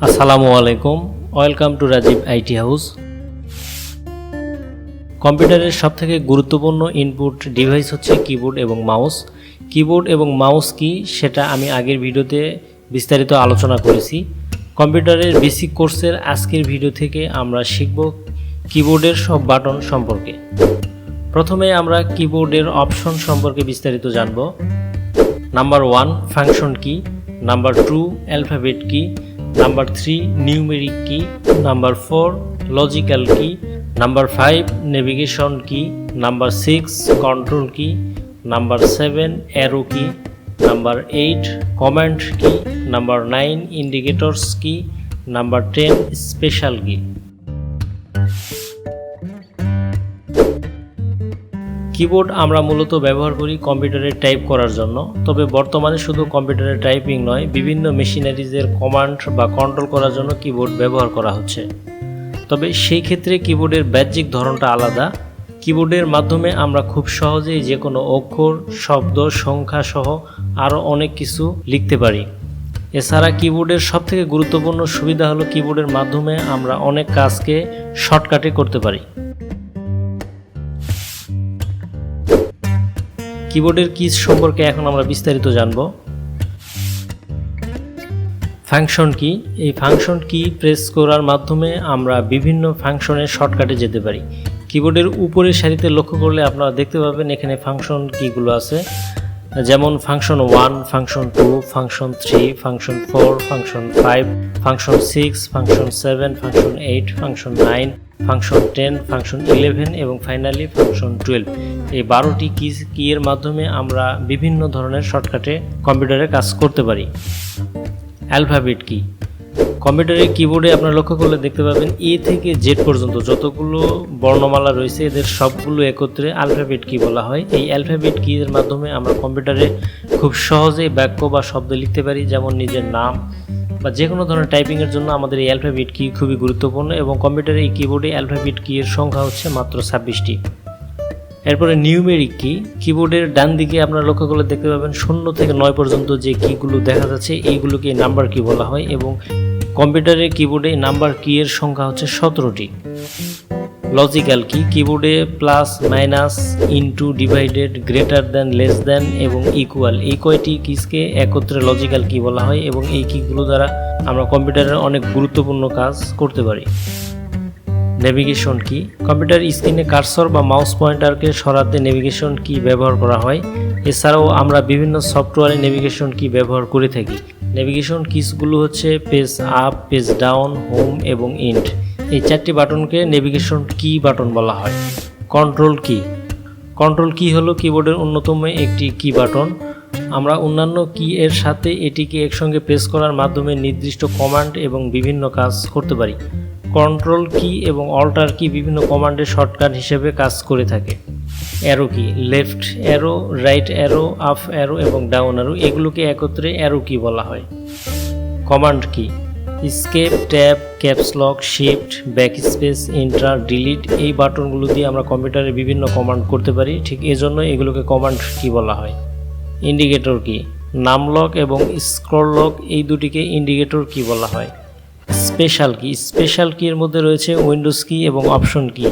আসসালামু আলাইকুম, welcome to Rajib IT house. কম্পিউটারের সবথেকে গুরুত্বপূর্ণ ইনপুট ডিভাইস হচ্ছে কিবোর্ড এবং মাউস। কিবোর্ড এবং মাউস কি সেটা আমি আগের ভিডিওতে বিস্তারিত আলোচনা করেছি। কম্পিউটারের বেসিক কোর্সের আজকের ভিডিও থেকে আমরা শিখব কিবোর্ডের সব বাটন সম্পর্কে। প্রথমে আমরা কিবোর্ডের অপশন সম্পর্কে বিস্তারিত জানব। নাম্বার 1 ফাংশন কি, নাম্বার 2 অ্যালফাবেট কি, নাম্বার 3 নিউমেরিক কি, নাম্বার 4 লজিক্যাল কি, নাম্বার 5 নেভিগেশন কি, নাম্বার 6 কন্ট্রোল কি, নাম্বার 7 অ্যারো কি, নাম্বার 8 কমান্ড কি, নাম্বার 9 ইন্ডিকেটরস কি, নাম্বার 10 স্পেশাল কি। কিবোর্ড আমরা মূলত ব্যবহার করি কম্পিউটারে টাইপ করার জন্য, তবে বর্তমানে শুধু কম্পিউটারে টাইপিং নয়, বিভিন্ন মেশিনারিজের কমান্ড বা কন্ট্রোল করার জন্য কিবোর্ড ব্যবহার করা হচ্ছে। তবে সেই ক্ষেত্রে কিবোর্ডের বাহ্যিক ধরনটা আলাদা। কিবোর্ডের মাধ্যমে আমরা খুব সহজেই যে কোনো অক্ষর, শব্দ, সংখ্যা সহ আরও অনেক কিছু লিখতে পারি। এছাড়া কিবোর্ডের সবথেকে গুরুত্বপূর্ণ সুবিধা হলো কিবোর্ডের মাধ্যমে আমরা অনেক কাজকে শর্টকাটে করতে পারি। কিবোর্ডের কিজ সম্পর্কে এখন আমরা বিস্তারিত জানব। ফাংশন কি, এই ফাংশন কি প্রেস করার মাধ্যমে আমরা বিভিন্ন ফাংশনের শর্টকাটে যেতে পারি। কিবোর্ডের উপরের সারিতে লক্ষ্য করলে আপনারা দেখতে পাবেন এখানে ফাংশন কিগুলো আছে, যেমন function 1, function 2, function 3, function 4, function 5, function 6, function 7, function 8, function 9, function 10, function 11 এবং ফাইনালি ফাংশন 12। এই 12টি কি এর মাধ্যমে আমরা বিভিন্ন ধরনের শর্টকাটে কম্পিউটারে কাজ করতে পারি। অ্যালফাবেট কি, কম্পিউটারের কিবোর্ডে আপনারা লক্ষ্য করলে দেখতে পাবেন এ থেকে জেড পর্যন্ত যতগুলো বর্ণমালা রয়েছে এদের সবগুলো একত্রে অ্যালফাবেট কি বলা হয়। এই অ্যালফাবেট কি এর মাধ্যমে আমরা কম্পিউটারে খুব সহজেই বাক্য বা শব্দ লিখতে পারি, যেমন নিজের নাম বা যে কোনো ধরনের টাইপিংয়ের জন্য আমাদের এই অ্যালফাবেট কি খুবই গুরুত্বপূর্ণ এবং কম্পিউটারে এই কিবোর্ডে অ্যালফাবেট কি এর সংখ্যা হচ্ছে মাত্র 26টি। এরপরে নিউমেরিক কি, কিবোর্ডের ডান দিকে আপনারা লক্ষ্য করলে দেখতে পাবেন 0 থেকে 9 পর্যন্ত যে কিগুলো দেখা যাচ্ছে এইগুলোকে নাম্বার কি বলা হয় এবং কম্পিউটারের কিবোর্ডে নাম্বার কি এর সংখ্যা হচ্ছে 17টি। লজিক্যাল কি, কিবোর্ডে plus, minus, into, divided, greater than, less than এবং ইকুয়াল এই কয়টি কিসকে একত্রে লজিক্যাল কি বলা হয় এবং এই কিগুলো দ্বারা আমরা কম্পিউটারের অনেক গুরুত্বপূর্ণ কাজ করতে পারি। নেভিগেশন কি, কম্পিউটার স্ক্রিনে কার্সর বা মাউস পয়েন্টারকে সরাতে নেভিগেশন কি ব্যবহার করা হয়। এছাড়াও আমরা বিভিন্ন সফটওয়্যারে নেভিগেশন কি ব্যবহার করে থাকি। নেভিগেশন কিসগুলো হচ্ছে page up, page down, home এবং ইন্ড। এই 4টি বাটনকে নেভিগেশন কি বাটন বলা হয়। কন্ট্রোল কি, কন্ট্রোল কি হলো কিবোর্ডের অন্যতম একটি কি বাটন। আমরা অন্যান্য কি এর সাথে এটিকে একসঙ্গে প্রেস করার মাধ্যমে নির্দিষ্ট কমান্ড এবং বিভিন্ন কাজ করতে পারি। কন্ট্রোল কি এবং অল্টার কি বিভিন্ন কমান্ডের শর্টকাট হিসেবে কাজ করে থাকে। Arrow key, left arrow, right arrow, up arrow এবং ডাউন অ্যারো এগুলোকে একত্রে অ্যারো কি বলা হয়। Command key, escape, tab, caps lock, shift, backspace, enter, delete এই বাটনগুলো দিয়ে আমরা কম্পিউটারে বিভিন্ন কমান্ড করতে পারি, ঠিক এজন্য এগুলোকে কমান্ড কি বলা হয়। ইন্ডিকেটর কি, নাম লক এবং স্ক্রল লক এই দুটিকে ইন্ডিকেটর কি বলা হয়। স্পেশাল কি, স্পেশাল কি এর মধ্যে রয়েছে উইন্ডোজ কি এবং অপশন কি।